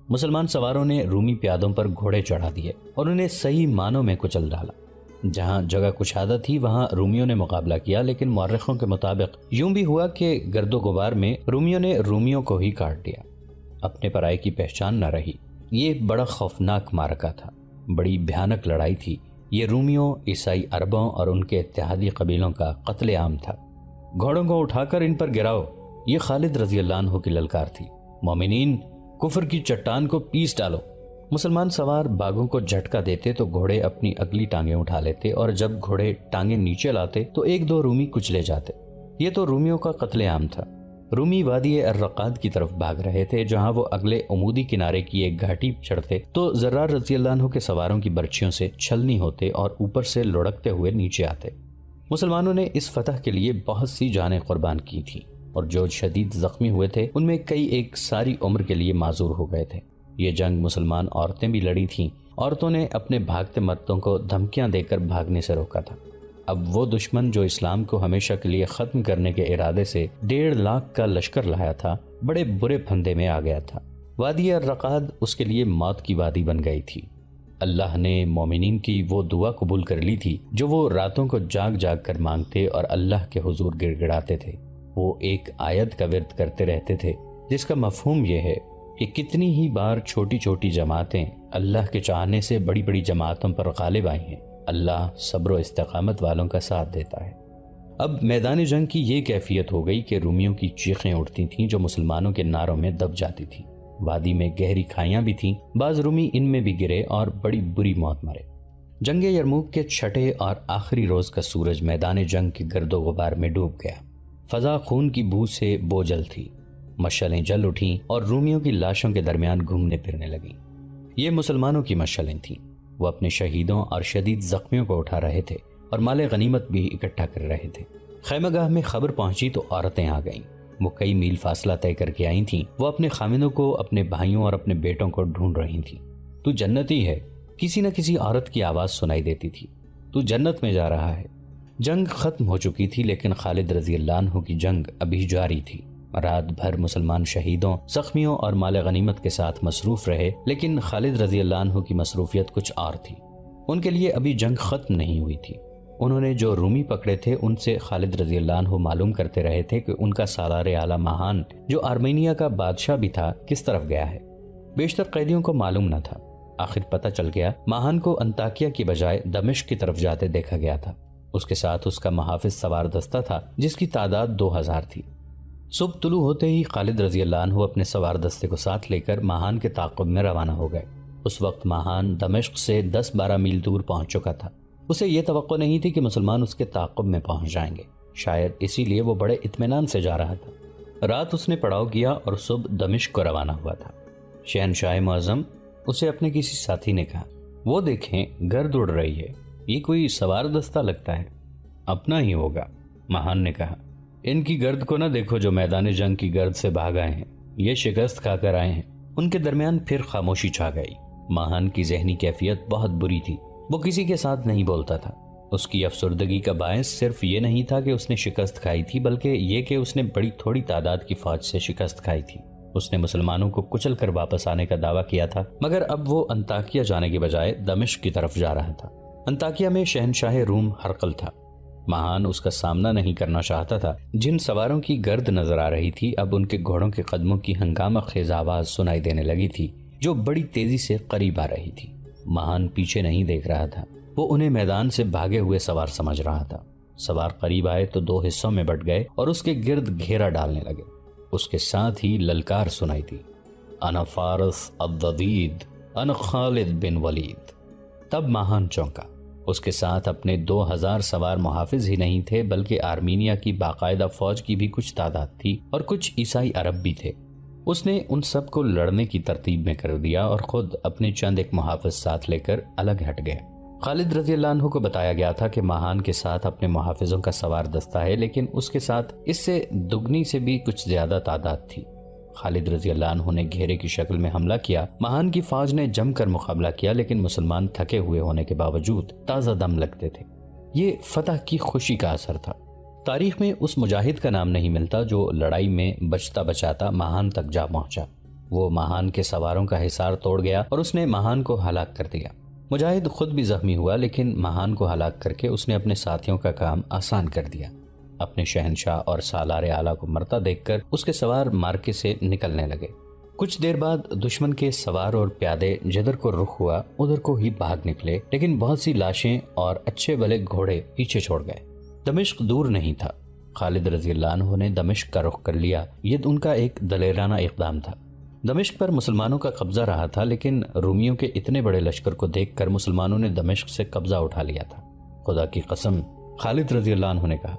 مسلمان سواروں نے رومی پیادوں پر گھوڑے چڑھا دیے اور انہیں صحیح معنوں میں کچل ڈالا۔ جہاں جگہ کشادہ تھی وہاں رومیوں نے مقابلہ کیا، لیکن مورخوں کے مطابق یوں بھی ہوا کہ گرد و غبار میں رومیوں نے رومیوں کو ہی کاٹ دیا۔ اپنے پرائے کی پہچان نہ رہی۔ یہ ایک بڑا خوفناک معرکہ تھا، بڑی بھیانک لڑائی تھی۔ یہ رومیوں، عیسائی عربوں اور ان کے اتحادی قبیلوں کا قتل عام تھا۔ گھوڑوں کو اٹھا کر ان پر گراؤ، یہ خالد رضی اللہ عنہ کی للکار تھی۔ مومنین، کفر کی چٹان کو پیس ڈالو۔ مسلمان سوار باغوں کو جھٹکا دیتے تو گھوڑے اپنی اگلی ٹانگیں اٹھا لیتے، اور جب گھوڑے ٹانگیں نیچے لاتے تو ایک دو رومی کچلے جاتے۔ یہ تو رومیوں کا قتل عام تھا۔ رومی وادی الرقاد کی طرف بھاگ رہے تھے، جہاں وہ اگلے عمودی کنارے کی ایک گھاٹی چڑھتے تو زرار رضی اللہ عنہ کے سواروں کی برچھیوں سے چھلنی ہوتے اور اوپر سے لڑکتے ہوئے نیچے آتے۔ مسلمانوں نے اس فتح کے لیے بہت سی جانیں قربان کی تھیں، اور جو شدید زخمی ہوئے تھے ان میں کئی ایک ساری عمر کے لیے معذور ہو گئے تھے۔ یہ جنگ مسلمان عورتیں بھی لڑی تھیں۔ عورتوں نے اپنے بھاگتے مردوں کو دھمکیاں دے کر بھاگنے سے روکا تھا۔ اب وہ دشمن جو اسلام کو ہمیشہ کے لیے ختم کرنے کے ارادے سے 1.5 لاکھ کا لشکر لایا تھا، بڑے برے پھندے میں آ گیا تھا۔ وادی الرقاد اس کے لیے موت کی وادی بن گئی تھی۔ اللہ نے مومنین کی وہ دعا قبول کر لی تھی جو وہ راتوں کو جاگ جاگ کر مانگتے اور اللہ کے حضور گڑ گڑاتے تھے۔ وہ ایک آیت کا ورد کرتے رہتے تھے جس کا مفہوم یہ ہے کہ کتنی ہی بار چھوٹی چھوٹی جماعتیں اللہ کے چاہنے سے بڑی بڑی جماعتوں پر غالب آئی ہیں۔ اللہ صبر و استقامت والوں کا ساتھ دیتا ہے۔ اب میدان جنگ کی یہ کیفیت ہو گئی کہ رومیوں کی چیخیں اٹھتی تھیں جو مسلمانوں کے نعروں میں دب جاتی تھیں۔ وادی میں گہری کھائیاں بھی تھیں، بعض رومی ان میں بھی گرے اور بڑی بری موت مرے۔ جنگ یرموک کے چھٹے اور آخری روز کا سورج میدان جنگ کے گرد و غبار میں ڈوب گیا۔ فضا خون کی بو سے بوجھل تھی، مشعلیں جل اٹھیں اور رومیوں کی لاشوں کے درمیان گھومنے پھرنے لگیں۔ یہ مسلمانوں کی مشعلیں تھیں۔ وہ اپنے شہیدوں اور شدید زخمیوں کو اٹھا رہے تھے اور مال غنیمت بھی اکٹھا کر رہے تھے۔ خیمہ گاہ میں خبر پہنچی تو عورتیں آ گئیں۔ وہ کئی میل فاصلہ طے کر کے آئی تھیں۔ وہ اپنے خامندوں کو، اپنے بھائیوں اور اپنے بیٹوں کو ڈھونڈ رہی تھیں۔ تو جنتی ہے، کسی نہ کسی عورت کی آواز سنائی دیتی تھی۔ تو جنت میں جا رہا ہے۔ جنگ ختم ہو چکی تھی، لیکن خالد رضی اللہ عنہ کی جنگ ابھی جاری تھی۔ رات بھر مسلمان شہیدوں، زخمیوں اور مال غنیمت کے ساتھ مصروف رہے، لیکن خالد رضی اللہ عنہ کی مصروفیت کچھ اور تھی۔ ان کے لیے ابھی جنگ ختم نہیں ہوئی تھی۔ انہوں نے جو رومی پکڑے تھے ان سے خالد رضی اللہ عنہ معلوم کرتے رہے تھے کہ ان کا سالار اعلیٰ ماہان، جو آرمینیا کا بادشاہ بھی تھا، کس طرف گیا ہے۔ بیشتر قیدیوں کو معلوم نہ تھا۔ آخر پتہ چل گیا ماہان کو انطاکیہ کی بجائے دمشق کی طرف جاتے دیکھا گیا تھا۔ اس کے ساتھ اس کا محافظ سوار دستہ تھا جس کی تعداد 2000 تھی۔ صبح طلوع ہوتے ہی خالد رضی اللہ عنہ اپنے سوار دستے کو ساتھ لے کر ماہان کے تعاقب میں روانہ ہو گئے۔ اس وقت ماہان دمشق سے 10-12 میل دور پہنچ چکا تھا۔ اسے یہ توقع نہیں تھی کہ مسلمان اس کے تعاقب میں پہنچ جائیں گے، شاید اسی لیے وہ بڑے اطمینان سے جا رہا تھا۔ رات اس نے پڑاؤ کیا اور صبح دمشق کو روانہ ہوا تھا۔ شہنشاہ معظم، اسے اپنے کسی ساتھی نے کہا، وہ دیکھیں گرد اڑ رہی ہے، یہ کوئی سوار دستہ لگتا ہے۔ اپنا ہی ہوگا، ماہان نے کہا۔ ان کی گرد کو نہ دیکھو جو میدان جنگ کی گرد سے بھاگ آئے ہیں، یہ شکست کھا کر آئے ہیں۔ ان کے درمیان پھر خاموشی چھا گئی۔ ماہان کی ذہنی کیفیت بہت بری تھی۔ وہ کسی کے ساتھ نہیں بولتا تھا۔ اس کی افسردگی کا باعث صرف یہ نہیں تھا کہ اس نے شکست کھائی تھی، بلکہ یہ کہ اس نے بڑی تھوڑی تعداد کی فوج سے شکست کھائی تھی۔ اس نے مسلمانوں کو کچل کر واپس آنے کا دعویٰ کیا تھا، مگر اب وہ انطاکیہ جانے کے بجائے دمشق کی طرف جا رہا تھا۔ انطاکیہ میں شہنشاہ روم ہرقل تھا۔ ماہان اس کا سامنا نہیں کرنا چاہتا تھا۔ جن سواروں کی گرد نظر آ رہی تھی، اب ان کے گھوڑوں کے قدموں کی ہنگامہ خیز آواز سنائی دینے لگی تھی جو بڑی تیزی سے قریب آ رہی تھی۔ ماہان پیچھے نہیں دیکھ رہا تھا، وہ انہیں میدان سے بھاگے ہوئے سوار سمجھ رہا تھا۔ سوار قریب آئے تو 2 حصوں میں بٹ گئے اور اس کے گرد گھیرا ڈالنے لگے۔ اس کے ساتھ ہی للکار سنائی تھی، انا فارس الضدید، انا خالد بن ولید۔ تب ماہان چونکا۔ اس کے ساتھ اپنے 2000 سوار محافظ ہی نہیں تھے، بلکہ آرمینیا کی باقاعدہ فوج کی بھی کچھ تعداد تھی اور کچھ عیسائی عرب بھی تھے۔ اس نے ان سب کو لڑنے کی ترتیب میں کر دیا اور خود اپنے چند ایک محافظ ساتھ لے کر الگ ہٹ گیا۔ خالد رضی اللہ عنہ کو بتایا گیا تھا کہ ماہان کے ساتھ اپنے محافظوں کا سوار دستہ ہے، لیکن اس کے ساتھ اس سے دگنی سے بھی کچھ زیادہ تعداد تھی۔ خالد رضی اللہ عنہ نے گھیرے کی شکل میں حملہ کیا۔ ماہان کی فوج نے جم کر مقابلہ کیا، لیکن مسلمان تھکے ہوئے ہونے کے باوجود تازہ دم لگتے تھے۔ یہ فتح کی خوشی کا اثر تھا۔ تاریخ میں اس مجاہد کا نام نہیں ملتا جو لڑائی میں بچتا بچاتا ماہان تک جا پہنچا۔ وہ ماہان کے سواروں کا حصار توڑ گیا اور اس نے ماہان کو ہلاک کر دیا۔ مجاہد خود بھی زخمی ہوا، لیکن ماہان کو ہلاک کر کے اس نے اپنے ساتھیوں کا کام آسان کر دیا۔ اپنے شہنشاہ اور سالار اعلیٰ کو مرتا دیکھ کر اس کے سوار مارکے سے نکلنے لگے۔ کچھ دیر بعد دشمن کے سوار اور پیادے جدھر کو رخ ہوا ادھر کو ہی بھاگ نکلے، لیکن بہت سی لاشیں اور اچھے بھلے گھوڑے پیچھے چھوڑ گئے۔ دمشق دور نہیں تھا۔ خالد رضی اللہ عنہ نے دمشق کا رخ کر لیا۔ یہ ان کا ایک دلیرانہ اقدام تھا۔ دمشق پر مسلمانوں کا قبضہ رہا تھا، لیکن رومیوں کے اتنے بڑے لشکر کو دیکھ کر مسلمانوں نے دمشق سے قبضہ اٹھا لیا تھا۔ خدا کی قسم، خالد رضی اللہ عنہ نے کہا،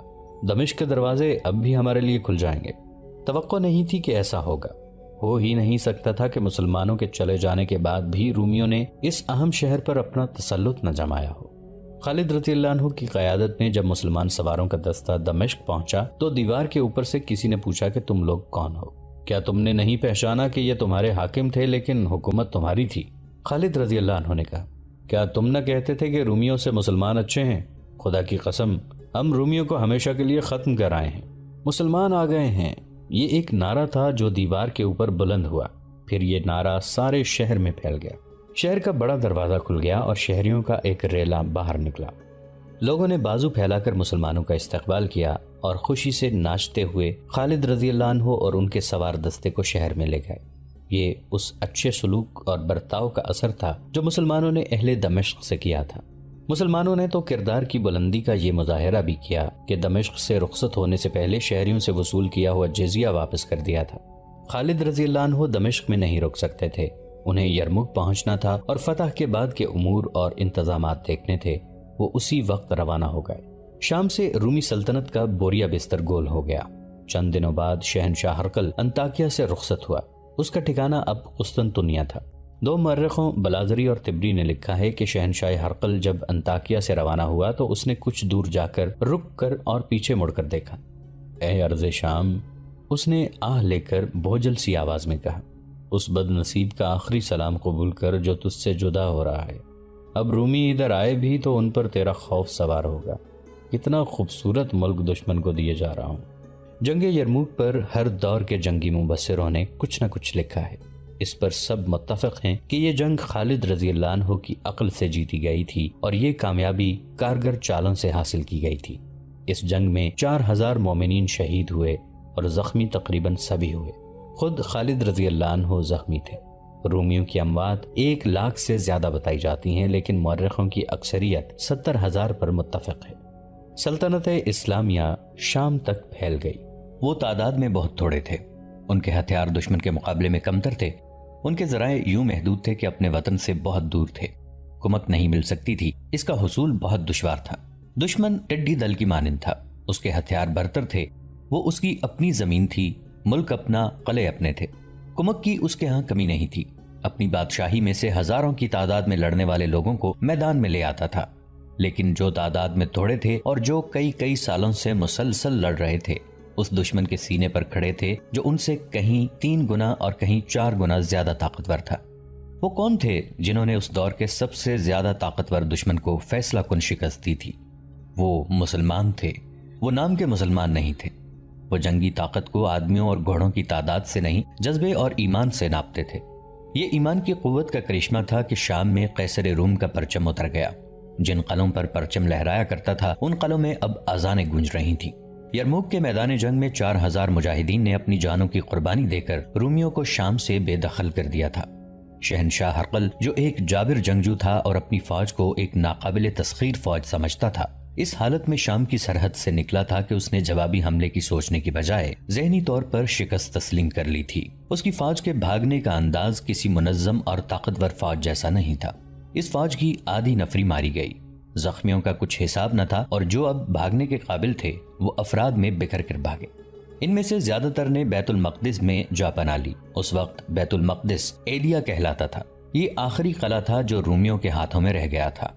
دمشق کے دروازے اب بھی ہمارے لیے کھل جائیں گے۔ توقع نہیں تھی کہ ایسا ہوگا۔ ہو ہی نہیں سکتا تھا کہ مسلمانوں کے چلے جانے کے بعد بھی رومیوں نے اس اہم شہر پر اپنا تسلط نہ جمایا ہو۔ خالد رضی اللہ عنہ کی قیادت میں جب مسلمان سواروں کا دستہ دمشق پہنچا تو دیوار کے اوپر سے کسی نے پوچھا کہ تم لوگ کون ہو؟ کیا تم نے نہیں پہچانا کہ یہ تمہارے حاکم تھے لیکن حکومت تمہاری تھی؟ خالد رضی اللہ عنہ نے کہا، کیا تم نہ کہتے تھے کہ رومیوں سے مسلمان اچھے ہیں؟ خدا کی قسم، ہم رومیوں کو ہمیشہ کے لیے ختم کر آئے ہیں، مسلمان آ گئے ہیں۔ یہ ایک نعرہ تھا جو دیوار کے اوپر بلند ہوا، پھر یہ نعرہ سارے شہر میں پھیل گیا۔ شہر کا بڑا دروازہ کھل گیا اور شہریوں کا ایک ریلا باہر نکلا۔ لوگوں نے بازو پھیلا کر مسلمانوں کا استقبال کیا اور خوشی سے ناچتے ہوئے خالد رضی اللہ عنہ اور ان کے سوار دستے کو شہر میں لے گئے۔ یہ اس اچھے سلوک اور برتاؤ کا اثر تھا جو مسلمانوں نے اہل دمشق سے کیا تھا۔ مسلمانوں نے تو کردار کی بلندی کا یہ مظاہرہ بھی کیا کہ دمشق سے رخصت ہونے سے پہلے شہریوں سے وصول کیا ہوا جزیہ واپس کر دیا تھا۔ خالد رضی اللہ عنہ دمشق میں نہیں رک سکتے تھے، انہیں یرموک پہنچنا تھا اور فتح کے بعد کے امور اور انتظامات دیکھنے تھے۔ وہ اسی وقت روانہ ہو گئے۔ شام سے رومی سلطنت کا بوریا بستر گول ہو گیا۔ چند دنوں بعد شہنشاہ ہرقل انطاکیہ سے رخصت ہوا۔ اس کا ٹھکانہ اب قسطنطنیہ تھا۔ دو مورخوں بلازری اور طبری نے لکھا ہے کہ شہنشاہ ہرقل جب انطاکیہ سے روانہ ہوا تو اس نے کچھ دور جا کر رک کر اور پیچھے مڑ کر دیکھا۔ اے ارض شام، اس نے آہ لے کر بوجھل سی آواز میں کہا، اس بد نصیب کا آخری سلام قبول کر جو تجھ سے جدا ہو رہا ہے۔ اب رومی ادھر آئے بھی تو ان پر تیرا خوف سوار ہوگا۔ کتنا خوبصورت ملک دشمن کو دیے جا رہا ہوں۔ جنگ یرموک پر ہر دور کے جنگی مبصروں نے کچھ نہ کچھ لکھا ہے۔ اس پر سب متفق ہیں کہ یہ جنگ خالد رضی اللہ عنہ کی عقل سے جیتی گئی تھی اور یہ کامیابی کارگر چالوں سے حاصل کی گئی تھی۔ اس جنگ میں 4000 مومنین شہید ہوئے اور زخمی تقریباً سبھی ہوئے۔ خود خالد رضی اللہ عنہ زخمی تھے۔ رومیوں کی اموات 1 لاکھ سے زیادہ بتائی جاتی ہیں، لیکن مورخوں کی اکثریت 70,000 پر متفق ہے۔ سلطنت اسلامیہ شام تک پھیل گئی۔ وہ تعداد میں بہت تھوڑے تھے، ان کے ہتھیار دشمن کے مقابلے میں کمتر تھے، ان کے ذرائع یوں محدود تھے کہ اپنے وطن سے بہت دور تھے، کمک نہیں مل سکتی تھی، اس کا حصول بہت دشوار تھا۔ دشمن ٹڈی دل کی مانند تھا، اس کے ہتھیار برتر تھے، وہ اس کی اپنی زمین تھی، ملک اپنا، قلعے اپنے تھے، کمک کی اس کے ہاں کمی نہیں تھی۔ اپنی بادشاہی میں سے ہزاروں کی تعداد میں لڑنے والے لوگوں کو میدان میں لے آتا تھا، لیکن جو تعداد میں تھوڑے تھے اور جو کئی سالوں سے مسلسل لڑ رہے تھے، اس دشمن کے سینے پر کھڑے تھے جو ان سے کہیں 3 گنا اور کہیں 4 گنا زیادہ طاقتور تھا۔ وہ کون تھے جنہوں نے اس دور کے سب سے زیادہ طاقتور دشمن کو فیصلہ کن شکست دی تھی؟ وہ مسلمان تھے۔ وہ نام کے مسلمان نہیں تھے، وہ جنگی طاقت کو آدمیوں اور گھوڑوں کی تعداد سے نہیں، جذبے اور ایمان سے ناپتے تھے۔ یہ ایمان کی قوت کا کرشمہ تھا کہ شام میں قیصر روم کا پرچم اتر گیا۔ جن قلعوں پر پرچم لہرایا کرتا تھا ان قلعوں میں اب اذانیں گونج رہی تھیں۔ یرموک کے میدان جنگ میں 4000 مجاہدین نے اپنی جانوں کی قربانی دے کر رومیوں کو شام سے بے دخل کر دیا تھا۔ شہنشاہ ہرقل جو ایک جابر جنگجو تھا اور اپنی فوج کو ایک ناقابل تسخیر فوج سمجھتا تھا، اس حالت میں شام کی سرحد سے نکلا تھا کہ اس نے جوابی حملے کی سوچنے کی بجائے ذہنی طور پر شکست تسلیم کر لی تھی۔ اس کی فوج کے بھاگنے کا انداز کسی منظم اور طاقتور فوج جیسا نہیں تھا۔ اس فوج کی آدھی نفری ماری گئی، زخمیوں کا کچھ حساب نہ تھا، اور جو اب بھاگنے کے قابل تھے وہ افراد میں بکھر کر بھاگے۔ ان میں سے زیادہ تر نے بیت المقدس میں جا پناہ لی۔ اس وقت بیت المقدس ایلیا کہلاتا تھا۔ یہ آخری قلعہ تھا جو رومیوں کے ہاتھوں میں رہ گیا تھا۔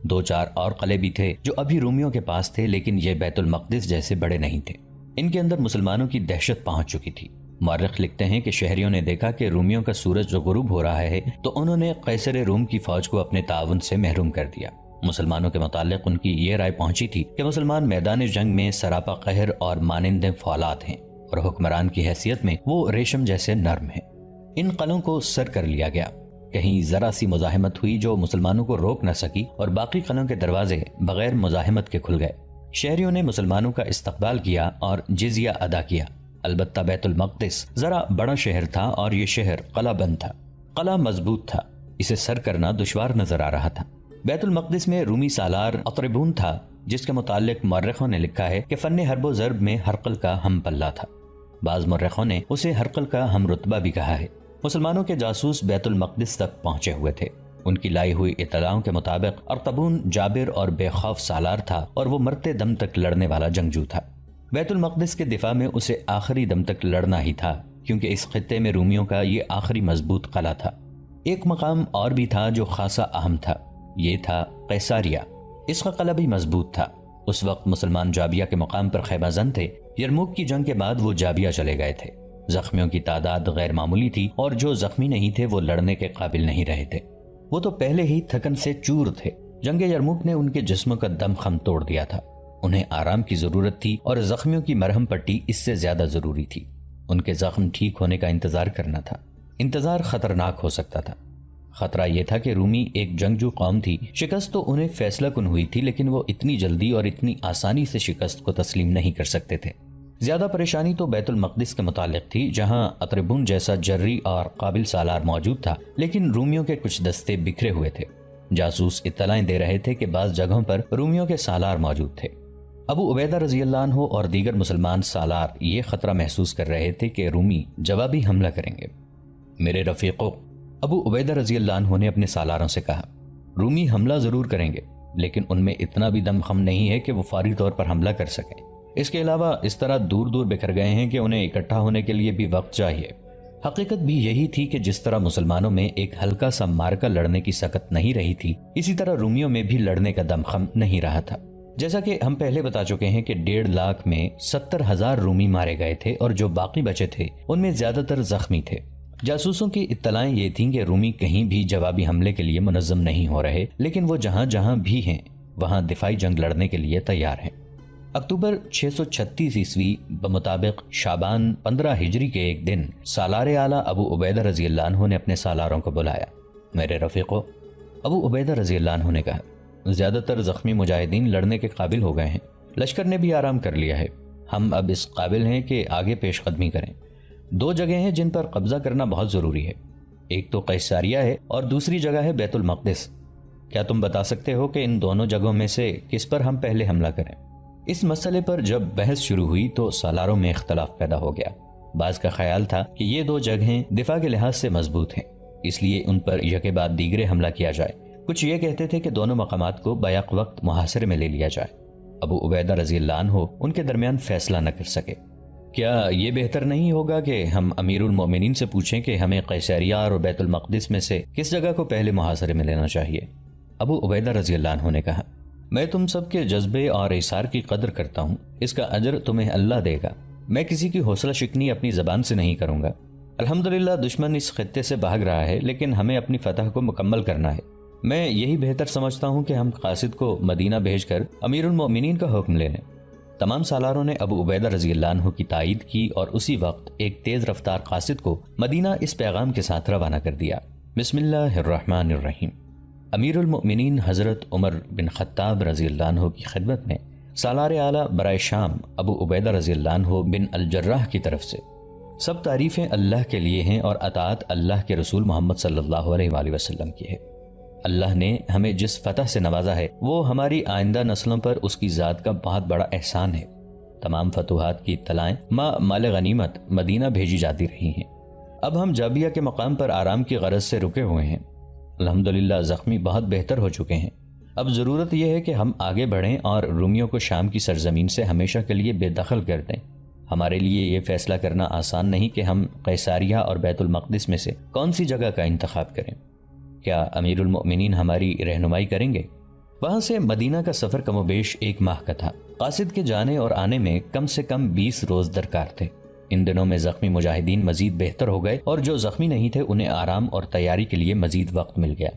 2-4 اور قلعے بھی تھے جو ابھی رومیوں کے پاس تھے، لیکن یہ بیت المقدس جیسے بڑے نہیں تھے۔ ان کے اندر مسلمانوں کی دہشت پہنچ چکی تھی۔ مورخ لکھتے ہیں کہ شہریوں نے دیکھا کہ رومیوں کا سورج غروب ہو رہا ہے تو انہوں نے قیصر روم کی فوج کو اپنے تعاون سے محروم کر دیا۔ مسلمانوں کے متعلق ان کی یہ رائے پہنچی تھی کہ مسلمان میدان جنگ میں سراپا قہر اور مانند فولاد ہیں، اور حکمران کی حیثیت میں وہ ریشم جیسے نرم ہیں۔ ان قلعوں کو سر کر لیا گیا۔ کہیں ذرا سی مزاحمت ہوئی جو مسلمانوں کو روک نہ سکی اور باقی قلعوں کے دروازے بغیر مزاحمت کے کھل گئے۔ شہریوں نے مسلمانوں کا استقبال کیا اور جزیہ ادا کیا۔ البتہ بیت المقدس ذرا بڑا شہر تھا اور یہ شہر قلعہ بند تھا۔ قلعہ مضبوط تھا، اسے سر کرنا دشوار نظر آ رہا تھا۔ بیت المقدس میں رومی سالار اطربون تھا، جس کے متعلق مورخوں نے لکھا ہے کہ فن حرب و ضرب میں ہرقل کا ہم پلہ تھا۔ بعض مورخوں نے اسے ہرقل کا ہم رتبہ بھی کہا ہے۔ مسلمانوں کے جاسوس بیت المقدس تک پہنچے ہوئے تھے۔ ان کی لائی ہوئی اطلاعوں کے مطابق ارطبون جابر اور بے خوف سالار تھا اور وہ مرتے دم تک لڑنے والا جنگجو تھا۔ بیت المقدس کے دفاع میں اسے آخری دم تک لڑنا ہی تھا، کیونکہ اس خطے میں رومیوں کا یہ آخری مضبوط قلعہ تھا۔ ایک مقام اور بھی تھا جو خاصا اہم تھا، یہ تھا قیصاریہ۔ اس کا قلعہ بھی مضبوط تھا۔ اس وقت مسلمان جابیہ کے مقام پر خیمہ زن تھے۔ یرموک کی جنگ کے بعد وہ جابیہ چلے گئے تھے۔ زخمیوں کی تعداد غیر معمولی تھی اور جو زخمی نہیں تھے وہ لڑنے کے قابل نہیں رہے تھے۔ وہ تو پہلے ہی تھکن سے چور تھے۔ جنگ یرموک نے ان کے جسموں کا دم خم توڑ دیا تھا۔ انہیں آرام کی ضرورت تھی اور زخمیوں کی مرہم پٹی اس سے زیادہ ضروری تھی۔ ان کے زخم ٹھیک ہونے کا انتظار کرنا تھا۔ انتظار خطرناک ہو سکتا تھا۔ خطرہ یہ تھا کہ رومی ایک جنگجو قوم تھی۔ شکست تو انہیں فیصلہ کن ہوئی تھی، لیکن وہ اتنی جلدی اور اتنی آسانی سے شکست کو تسلیم نہیں کر سکتے تھے۔ زیادہ پریشانی تو بیت المقدس کے متعلق تھی، جہاں اطربون جیسا جری اور قابل سالار موجود تھا، لیکن رومیوں کے کچھ دستے بکھرے ہوئے تھے۔ جاسوس اطلاعیں دے رہے تھے کہ بعض جگہوں پر رومیوں کے سالار موجود تھے۔ ابو عبیدہ رضی اللہ عنہ اور دیگر مسلمان سالار یہ خطرہ محسوس کر رہے تھے کہ رومی جوابی حملہ کریں گے۔ میرے رفیقو، ابو عبیدہ رضی اللہ عنہ نے اپنے سالاروں سے کہا، رومی حملہ ضرور کریں گے، لیکن ان میں اتنا بھی دم خم نہیں ہے کہ وہ فوری طور پر حملہ کر سکیں۔ اس کے علاوہ اس طرح دور دور بکھر گئے ہیں کہ انہیں اکٹھا ہونے کے لیے بھی وقت چاہیے۔ حقیقت بھی یہی تھی کہ جس طرح مسلمانوں میں ایک ہلکا سا مارکا لڑنے کی سکت نہیں رہی تھی، اسی طرح رومیوں میں بھی لڑنے کا دم خم نہیں رہا تھا۔ جیسا کہ ہم پہلے بتا چکے ہیں کہ 1.5 لاکھ میں 70,000 رومی مارے گئے تھے اور جو باقی بچے تھے ان میں زیادہ تر زخمی تھے۔ جاسوسوں کی اطلاعیں یہ تھیں کہ رومی کہیں بھی جوابی حملے کے لیے منظم نہیں ہو رہے، لیکن وہ جہاں جہاں بھی ہیں وہاں دفاعی جنگ لڑنے کے لیے تیار ہیں۔ اکتوبر 636 عیسوی بمطابق شعبان 15 ہجری کے ایک دن سالار اعلیٰ ابو عبیدہ رضی اللہ عنہ نے اپنے سالاروں کو بلایا۔ میرے رفیقو، ابو عبیدہ رضی اللہ عنہ نے کہا، زیادہ تر زخمی مجاہدین لڑنے کے قابل ہو گئے ہیں، لشکر نے بھی آرام کر لیا ہے، ہم اب اس قابل ہیں کہ آگے پیش قدمی کریں۔ 2 جگہیں ہیں جن پر قبضہ کرنا بہت ضروری ہے، ایک تو قیصاریہ ہے اور دوسری جگہ ہے بیت المقدس۔ کیا تم بتا سکتے ہو کہ ان دونوں جگہوں میں سے کس پر ہم پہلے حملہ کریں؟ اس مسئلے پر جب بحث شروع ہوئی تو سالاروں میں اختلاف پیدا ہو گیا۔ بعض کا خیال تھا کہ یہ 2 جگہیں دفاع کے لحاظ سے مضبوط ہیں، اس لیے ان پر یکے بعد دیگرے حملہ کیا جائے۔ کچھ یہ کہتے تھے کہ دونوں مقامات کو بیک وقت محاصرے میں لے لیا جائے۔ ابو عبیدہ رضی اللہ عنہ ان کے درمیان فیصلہ نہ کر سکے۔ کیا یہ بہتر نہیں ہوگا کہ ہم امیر المومنین سے پوچھیں کہ ہمیں قیصاریہ اور بیت المقدس میں سے کس جگہ کو پہلے محاصرے میں لینا چاہیے؟ ابو عبیدہ رضی اللہ عنہ نے کہا، میں تم سب کے جذبے اور ایثار کی قدر کرتا ہوں، اس کا اجر تمہیں اللہ دے گا۔ میں کسی کی حوصلہ شکنی اپنی زبان سے نہیں کروں گا۔ الحمدللہ دشمن اس خطے سے بھاگ رہا ہے، لیکن ہمیں اپنی فتح کو مکمل کرنا ہے۔ میں یہی بہتر سمجھتا ہوں کہ ہم قاصد کو مدینہ بھیج کر امیر المومنین کا حکم لے لیں۔ تمام سالاروں نے ابو عبیدہ رضی اللہ عنہ کی تائید کی اور اسی وقت ایک تیز رفتار قاصد کو مدینہ اس پیغام کے ساتھ روانہ کر دیا، بسم اللہ الرحمن الرحیم۔ امیر المؤمنین حضرت عمر بن خطاب رضی اللہ عنہ کی خدمت میں سالار اعلیٰ برائے شام ابو عبیدہ رضی اللہ عنہ بن الجراح کی طرف سے، سب تعریفیں اللہ کے لیے ہیں اور اطاعت اللہ کے رسول محمد صلی اللہ علیہ وآلہ وسلم کی ہے۔ اللہ نے ہمیں جس فتح سے نوازا ہے وہ ہماری آئندہ نسلوں پر اس کی ذات کا بہت بڑا احسان ہے۔ تمام فتوحات کی اطلاعیں مال غنیمت مدینہ بھیجی جاتی رہی ہیں۔ اب ہم جابیہ کے مقام پر آرام کی غرض سے رکے ہوئے ہیں۔ الحمدللہ زخمی بہت بہتر ہو چکے ہیں۔ اب ضرورت یہ ہے کہ ہم آگے بڑھیں اور رومیوں کو شام کی سرزمین سے ہمیشہ کے لیے بے دخل کر دیں۔ ہمارے لیے یہ فیصلہ کرنا آسان نہیں کہ ہم قیصاریہ اور بیت المقدس میں سے کون سی جگہ کا انتخاب کریں۔ کیا امیر المؤمنین ہماری رہنمائی کریں گے؟ وہاں سے مدینہ کا سفر کم و بیش 1 ماہ کا تھا۔ قاصد کے جانے اور آنے میں کم سے کم 20 روز درکار تھے۔ ان دنوں میں زخمی مجاہدین مزید بہتر ہو گئے اور جو زخمی نہیں تھے انہیں آرام اور تیاری کے لیے مزید وقت مل گیا۔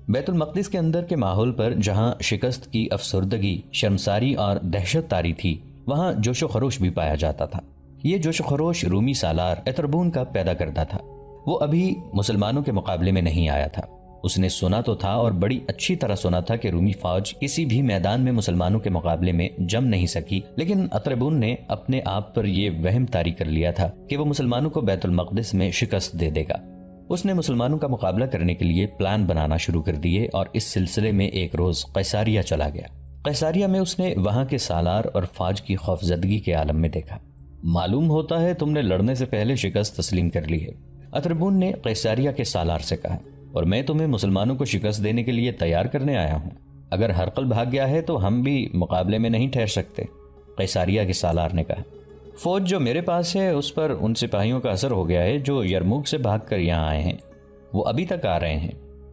بیت المقدس کے اندر کے ماحول پر جہاں شکست کی افسردگی، شرمساری اور دہشت طاری تھی، وہاں جوش و خروش بھی پایا جاتا تھا۔ یہ جوش و خروش رومی سالار اطربون کا پیدا کرتا تھا۔ وہ ابھی مسلمانوں کے مقابلے میں نہیں آیا تھا۔ اس نے سنا تو تھا اور بڑی اچھی طرح سنا تھا کہ رومی فوج کسی بھی میدان میں مسلمانوں کے مقابلے میں جم نہیں سکی، لیکن اطربون نے اپنے آپ پر یہ وہم طاری کر لیا تھا کہ وہ مسلمانوں کو بیت المقدس میں شکست دے دے گا۔ اس نے مسلمانوں کا مقابلہ کرنے کے لیے پلان بنانا شروع کر دیے اور اس سلسلے میں ایک روز قیصاریہ چلا گیا۔ قیصاریہ میں اس نے وہاں کے سالار اور فوج کی خوفزدگی کے عالم میں دیکھا۔ معلوم ہوتا ہے تم نے لڑنے سے پہلے شکست تسلیم کر لی ہے، اطربون نے قیصاریہ کے سالار سے کہا، اور میں تمہیں مسلمانوں کو شکست دینے کے لیے تیار کرنے آیا ہوں۔ اگر ہرقل بھاگ گیا ہے تو ہم بھی مقابلے میں نہیں ٹھہر سکتے، قیصاریہ کے سالار نے کہا۔ فوج جو میرے پاس ہے اس پر ان سپاہیوں کا اثر ہو گیا ہے جو یرموک سے بھاگ کر یہاں آئے ہیں۔ وہ ابھی تک آ رہے ہیں،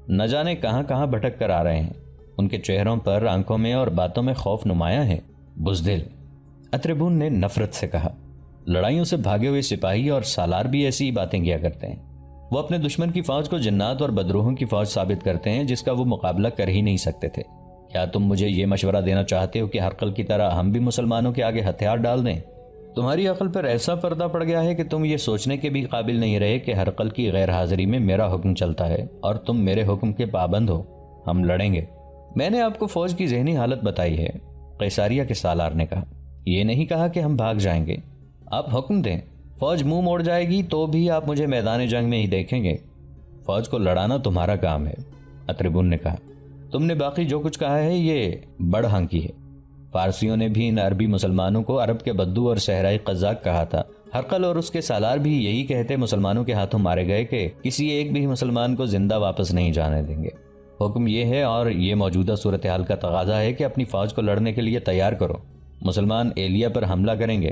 نہ جانے کہاں کہاں بھٹک کر آ رہے ہیں۔ ان کے چہروں پر، آنکھوں میں اور باتوں میں خوف نمایاں ہے۔ بزدل، اطربون نے نفرت سے کہا، لڑائیوں سے بھاگے ہوئے سپاہی اور سالار بھی ایسی باتیں کیا کرتے ہیں۔ وہ اپنے دشمن کی فوج کو جنات اور بدروحوں کی فوج ثابت کرتے ہیں جس کا وہ مقابلہ کر ہی نہیں سکتے تھے۔ کیا تم مجھے یہ مشورہ دینا چاہتے ہو کہ ہرقل کی طرح ہم بھی مسلمانوں کے آگے ہتھیار ڈال دیں؟ تمہاری عقل پر ایسا پردہ پڑ گیا ہے کہ تم یہ سوچنے کے بھی قابل نہیں رہے کہ ہرقل کی غیر حاضری میں میرا حکم چلتا ہے اور تم میرے حکم کے پابند ہو۔ ہم لڑیں گے۔ میں نے آپ کو فوج کی ذہنی حالت بتائی ہے، قیصاریہ کے سالار نے کہا، یہ نہیں کہا کہ ہم بھاگ جائیں گے۔ آپ حکم دیں، فوج منہ موڑ جائے گی تو بھی آپ مجھے میدان جنگ میں ہی دیکھیں گے۔ فوج کو لڑانا تمہارا کام ہے، اطربون نے کہا۔ تم نے باقی جو کچھ کہا ہے یہ بڑ ہنکی ہے۔ فارسیوں نے بھی ان عربی مسلمانوں کو عرب کے بدو اور صحرائی قزاق کہا تھا۔ ہرقل اور اس کے سالار بھی یہی کہتے مسلمانوں کے ہاتھوں مارے گئے کہ کسی ایک بھی مسلمان کو زندہ واپس نہیں جانے دیں گے۔ حکم یہ ہے اور یہ موجودہ صورتحال کا تقاضا ہے کہ اپنی فوج کو لڑنے کے لیے تیار کرو۔ مسلمان ایلیا پر حملہ کریں گے۔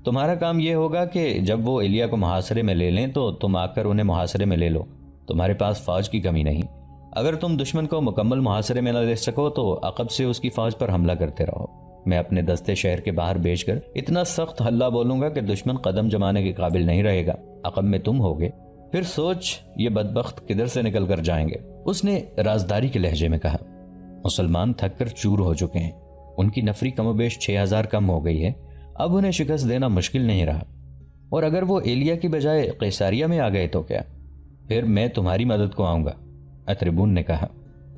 تمہارا کام یہ ہوگا کہ جب وہ ایلیا کو محاصرے میں لے لیں تو تم آ کر انہیں محاصرے میں لے لو۔ تمہارے پاس فوج کی کمی نہیں۔ اگر تم دشمن کو مکمل محاصرے میں نہ لے سکو تو عقب سے اس کی فوج پر حملہ کرتے رہو۔ میں اپنے دستے شہر کے باہر بھیج کر اتنا سخت حلہ بولوں گا کہ دشمن قدم جمانے کے قابل نہیں رہے گا۔ عقب میں تم ہوگے، پھر سوچ یہ بدبخت کدھر سے نکل کر جائیں گے۔ اس نے رازداری کے لہجے میں کہا، مسلمان تھک کر چور ہو چکے ہیں، ان کی نفری کم و بیش 6000 کم ہو گئی ہے، اب انہیں شکست دینا مشکل نہیں رہا۔ اور اگر وہ ایلیا کی بجائے قیصاریہ میں آ گئے تو کیا؟ پھر میں تمہاری مدد کو آؤں گا، اطربون نے کہا،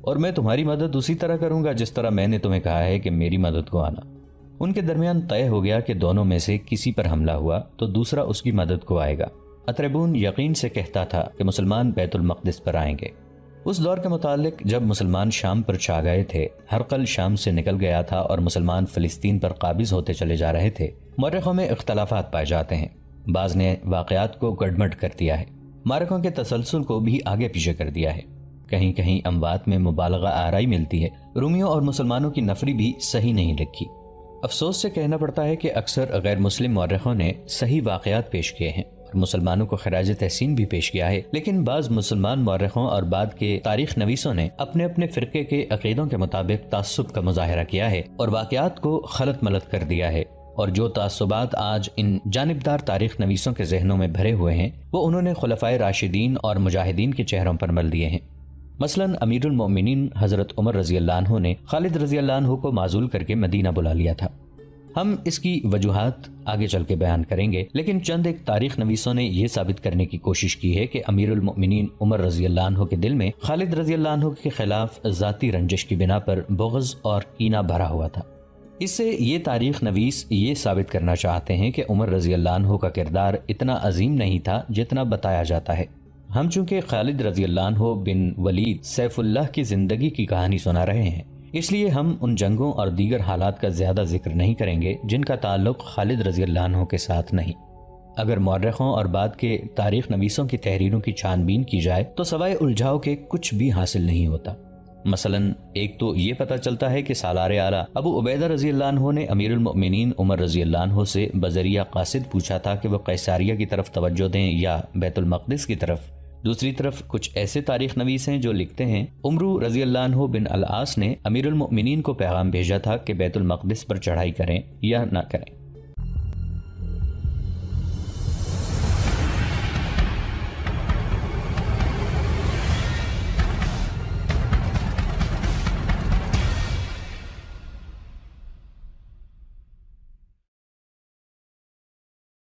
اور میں تمہاری مدد اسی طرح کروں گا جس طرح میں نے تمہیں کہا ہے کہ میری مدد کو آنا۔ ان کے درمیان طے ہو گیا کہ دونوں میں سے کسی پر حملہ ہوا تو دوسرا اس کی مدد کو آئے گا۔ اطربون یقین سے کہتا تھا کہ مسلمان بیت المقدس پر آئیں گے۔ اس دور کے متعلق جب مسلمان شام پر چھا گئے تھے، ہرقل شام سے نکل گیا تھا اور مسلمان فلسطین پر قابض ہوتے چلے جا رہے تھے، مورخوں میں اختلافات پائے جاتے ہیں۔ بعض نے واقعات کو گڑمٹ کر دیا ہے، معرکوں کے تسلسل کو بھی آگے پیچھے کر دیا ہے۔ کہیں کہیں اموات میں مبالغہ آرائی ملتی ہے۔ رومیوں اور مسلمانوں کی نفری بھی صحیح نہیں لکھی۔ افسوس سے کہنا پڑتا ہے کہ اکثر غیر مسلم مورخوں نے صحیح واقعات پیش کیے ہیں اور مسلمانوں کو خراج تحسین بھی پیش کیا ہے، لیکن بعض مسلمان مورخوں اور بعد کے تاریخ نویسوں نے اپنے اپنے فرقے کے عقیدوں کے مطابق تعصب کا مظاہرہ کیا ہے اور واقعات کو خلط ملط کر دیا ہے، اور جو تعصبات آج ان جانبدار تاریخ نویسوں کے ذہنوں میں بھرے ہوئے ہیں وہ انہوں نے خلفائے راشدین اور مجاہدین کے چہروں پر مل دیے ہیں۔ مثلا امیر المؤمنین حضرت عمر رضی اللہ عنہ نے خالد رضی اللہ عنہ کو معزول کر کے مدینہ بلا لیا تھا۔ ہم اس کی وجوہات آگے چل کے بیان کریں گے، لیکن چند ایک تاریخ نویسوں نے یہ ثابت کرنے کی کوشش کی ہے کہ امیر المؤمنین عمر رضی اللہ عنہ کے دل میں خالد رضی اللہ عنہ کے خلاف ذاتی رنجش کی بنا پر بغض اور کینہ بھرا ہوا تھا۔ اس سے یہ تاریخ نویس یہ ثابت کرنا چاہتے ہیں کہ عمر رضی اللہ عنہ کا کردار اتنا عظیم نہیں تھا جتنا بتایا جاتا ہے۔ ہم چونکہ خالد رضی اللہ عنہ بن ولید سیف اللہ کی زندگی کی کہانی سنا رہے ہیں، اس لیے ہم ان جنگوں اور دیگر حالات کا زیادہ ذکر نہیں کریں گے جن کا تعلق خالد رضی اللہ عنہ کے ساتھ نہیں۔ اگر مورخوں اور بعد کے تاریخ نویسوں کی تحریروں کی چھان بین کی جائے تو سوائے الجھاؤ کے کچھ بھی حاصل نہیں ہوتا۔ مثلا ایک تو یہ پتہ چلتا ہے کہ سالار اعلیٰ ابو عبیدہ رضی اللہ عنہ نے امیر المؤمنین عمر رضی اللہ عنہ سے بذریعہ قاصد پوچھا تھا کہ وہ قیصاریہ کی طرف توجہ دیں یا بیت المقدس کی طرف۔ دوسری طرف کچھ ایسے تاریخ نویس ہیں جو لکھتے ہیں عمرو رضی اللہ عنہ بن العاص نے امیر المؤمنین کو پیغام بھیجا تھا کہ بیت المقدس پر چڑھائی کریں یا نہ کریں۔